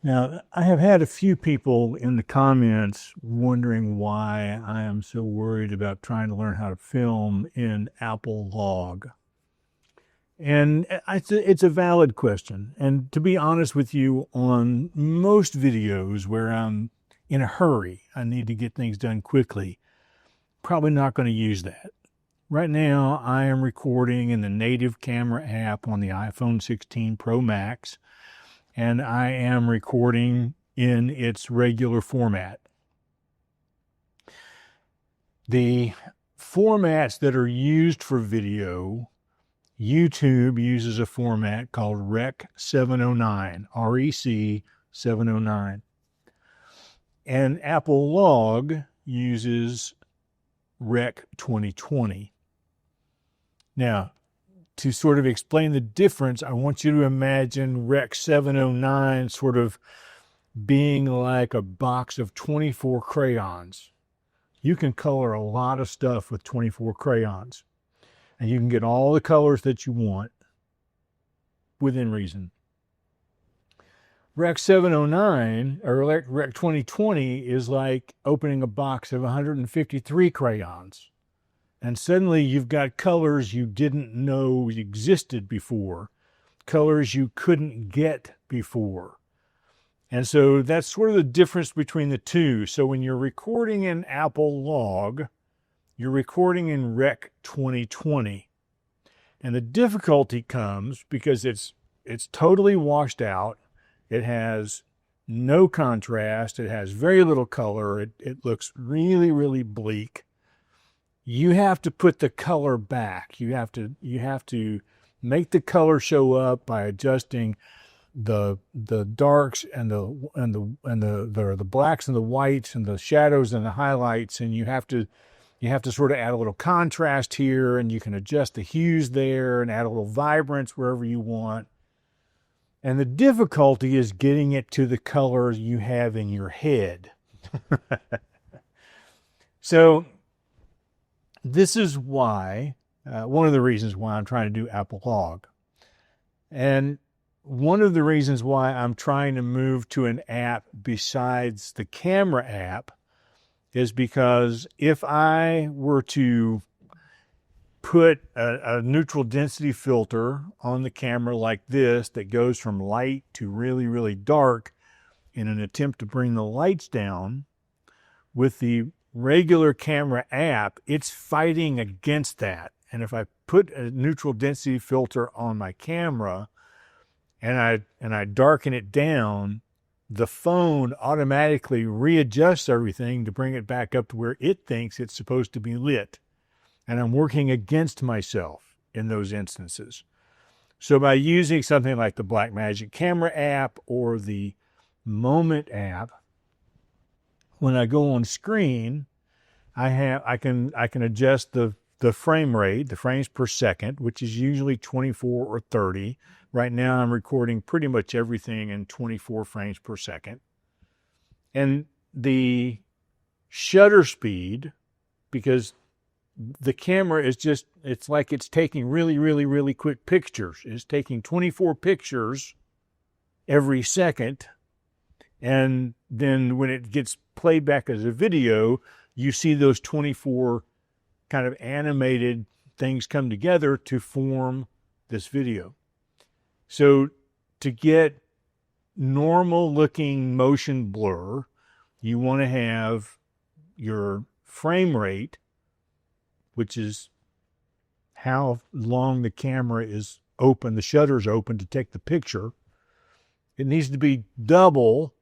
Now, I have had a few people in the comments wondering why I am so worried about trying to learn how to film in Apple Log. And it's a valid question. And to be honest with you, on most videos where I'm in a hurry, I need to get things done quickly, probably not going to use that. Right now, I am recording in the native camera app on the iPhone 16 Pro Max, and I am recording in its regular format. The formats that are used for video, YouTube uses a format called Rec 709, REC 709. And Apple Log uses Rec 2020. Now, to sort of explain the difference, I want you to imagine Rec 709 sort of being like a box of 24 crayons. You can color a lot of stuff with 24 crayons, and you can get all the colors that you want within reason. Rec 709 or Rec 2020 is like opening a box of 153 crayons. And suddenly you've got colors you didn't know existed before, colors you couldn't get before. And so that's sort of the difference between the two. So when you're recording in Apple Log, you're recording in Rec 2020. And the difficulty comes because it's totally washed out. It has no contrast. It has very little color. It looks really, really bleak. You have to put the color back. You have to make the color show up by adjusting the darks and the blacks and the whites and the shadows and the highlights, and you have to sort of add a little contrast here, and you can adjust the hues there and add a little vibrance wherever you want. And the difficulty is getting it to the color you have in your head. So this is why, one of the reasons why I'm trying to do Apple Log. And one of the reasons why I'm trying to move to an app besides the camera app is because if I were to put a neutral density filter on the camera like this that goes from light to really, really dark in an attempt to bring the lights down, with the regular camera app, it's fighting against that. And if I put a neutral density filter on my camera and I darken it down, the phone automatically readjusts everything to bring it back up to where it thinks it's supposed to be lit. And I'm working against myself in those instances. So by using something like the Blackmagic camera app or the Moment app, when I go on screen, I can adjust the frame rate, the frames per second, which is usually 24 or 30. Right now I'm recording pretty much everything in 24 frames per second. And the shutter speed, because the camera is just, it's like it's taking really, really, really quick pictures. It's taking 24 pictures every second. And then when it gets played back as a video, you see those 24 kind of animated things come together to form this video. So to get normal looking motion blur, you want to have your frame rate, which is how long the camera is open, the shutter's open to take the picture. It needs to be double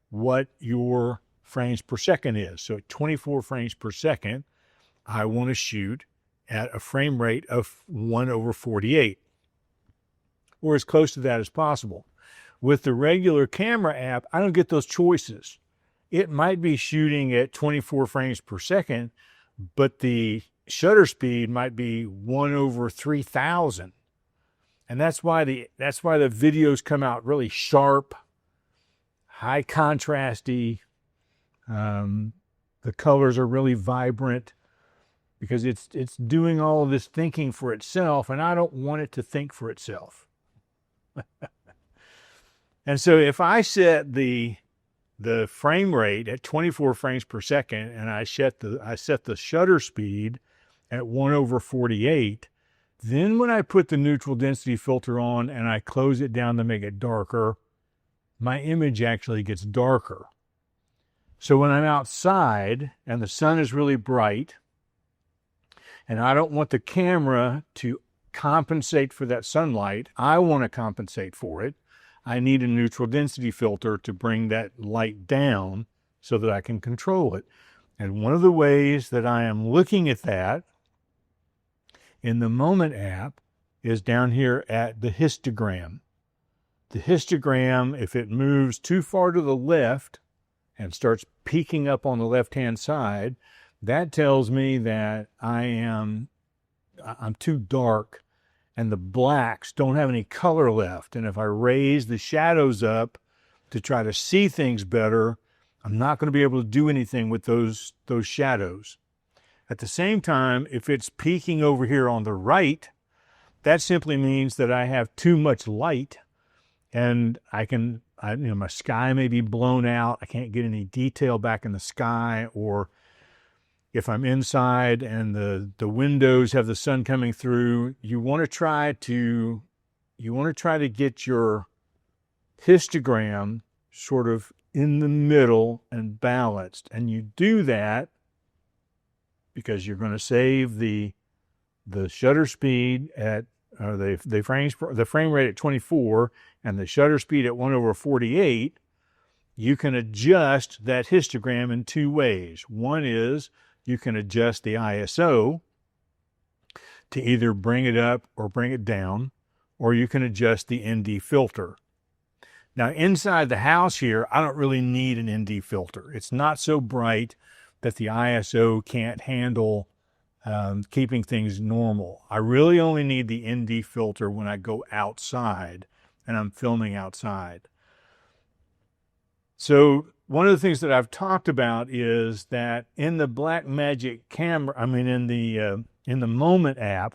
what your frames per second is. So at 24 frames per second, I want to shoot at a frame rate of 1/48, or as close to that as possible. With the regular camera app, I don't get those choices. It might be shooting at 24 frames per second, but the shutter speed might be 1/3000. And that's why the videos come out really sharp, high contrasty. The colors are really vibrant because it's doing all of this thinking for itself, and I don't want it to think for itself. And so if I set the frame rate at 24 frames per second and I set the shutter speed at 1/48, then when I put the neutral density filter on and I close it down to make it darker, my image actually gets darker. So when I'm outside and the sun is really bright and I don't want the camera to compensate for that sunlight, I want to compensate for it, I need a neutral density filter to bring that light down so that I can control it. And one of the ways that I am looking at that in the Moment app is down here at the histogram. The histogram, if it moves too far to the left and starts peaking up on the left-hand side, that tells me that I'm too dark and the blacks don't have any color left. And if I raise the shadows up to try to see things better, I'm not going to be able to do anything with those shadows. At the same time, if it's peaking over here on the right, that simply means that I have too much light and my sky may be blown out. I can't get any detail back in the sky, or if I'm inside and the windows have the sun coming through, you want to try to get your histogram sort of in the middle and balanced. And you do that because you're going to save the shutter speed at the frame rate at 24 and the shutter speed at 1/48. You can adjust that histogram in two ways. One is you can adjust the ISO to either bring it up or bring it down, or you can adjust the ND filter. Now, inside the house here, I don't really need an ND filter. It's not so bright that the ISO can't handle keeping things normal. I really only need the ND filter when I go outside and I'm filming outside. So one of the things that I've talked about is that in the Blackmagic camera, in the Moment app,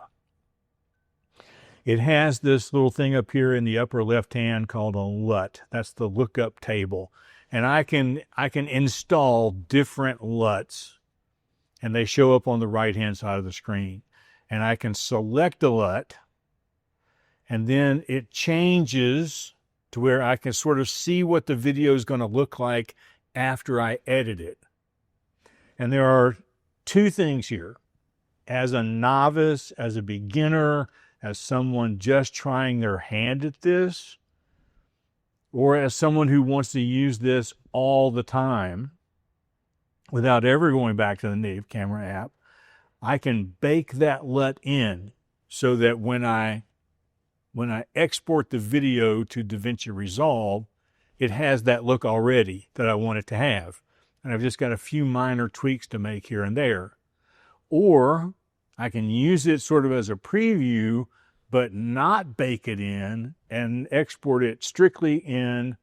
it has this little thing up here in the upper left hand called a LUT. That's the lookup table. And I can install different LUTs, and they show up on the right hand side of the screen. And I can select a LUT, and then it changes to where I can sort of see what the video is going to look like after I edit it. And there are two things here. As a novice, as a beginner, as someone just trying their hand at this, or as someone who wants to use this all the time without ever going back to the native camera app, I can bake that LUT in so that when I export the video to DaVinci Resolve, it has that look already that I want it to have. And I've just got a few minor tweaks to make here and there. Or I can use it sort of as a preview, but not bake it in and export it strictly in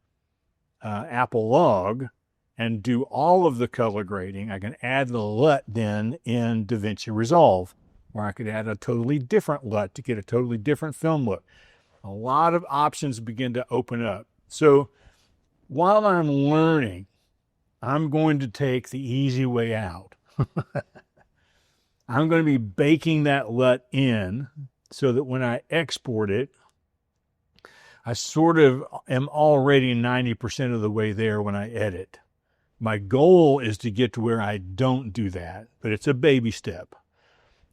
Apple Log and do all of the color grading. I can add the LUT then in DaVinci Resolve, or I could add a totally different LUT to get a totally different film look. A lot of options begin to open up. So while I'm learning, I'm going to take the easy way out. I'm going to be baking that LUT in so that when I export it, I sort of am already 90% of the way there when I edit. My goal is to get to where I don't do that, but it's a baby step.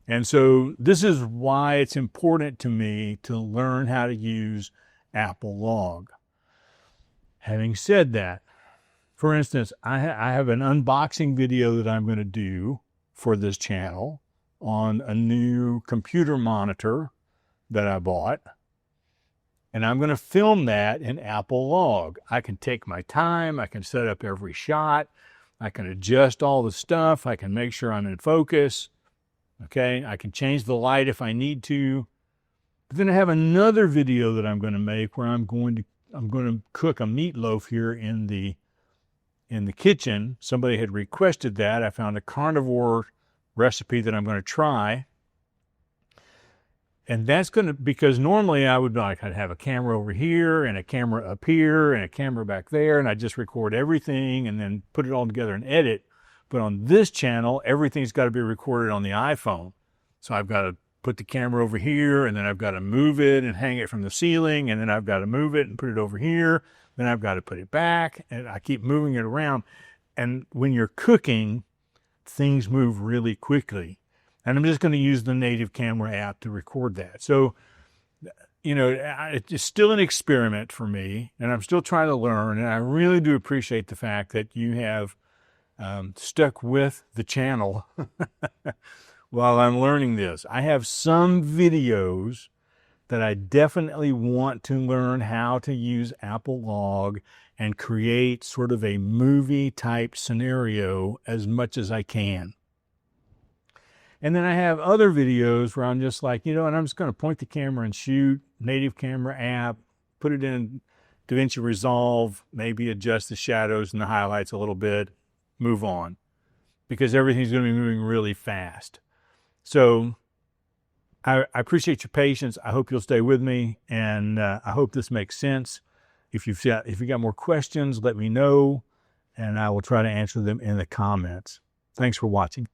And so this is why it's important to me to learn how to use Apple Log. Having said that, for instance, I have an unboxing video that I'm going to do for this channel on a new computer monitor that I bought. And I'm going to film that in Apple Log. I can take my time. I can set up every shot. I can adjust all the stuff. I can make sure I'm in focus. Okay, I can change the light if I need to. But then I have another video that I'm going to make where I'm going to cook a meatloaf here in the kitchen. Somebody had requested that. I found a carnivore recipe that I'm going to try. And that's going to, because normally I would like, I'd have a camera over here and a camera up here and a camera back there, and I just record everything and then put it all together and edit. But on this channel, everything's got to be recorded on the iPhone. So I've got to put the camera over here, and then I've got to move it and hang it from the ceiling, and then I've got to move it and put it over here. Then I've got to put it back, and I keep moving it around. And when you're cooking, things move really quickly. And I'm just going to use the native camera app to record that. So, you know, it's still an experiment for me, and I'm still trying to learn. And I really do appreciate the fact that you have stuck with the channel while I'm learning this. I have some videos that I definitely want to learn how to use Apple Log and create sort of a movie type scenario as much as I can. And then I have other videos where I'm just like, you know, and I'm just going to point the camera and shoot, native camera app, put it in DaVinci Resolve, maybe adjust the shadows and the highlights a little bit, move on, because everything's going to be moving really fast. So I appreciate your patience. I hope you'll stay with me, and I hope this makes sense. If you've got more questions, let me know, and I will try to answer them in the comments. Thanks for watching.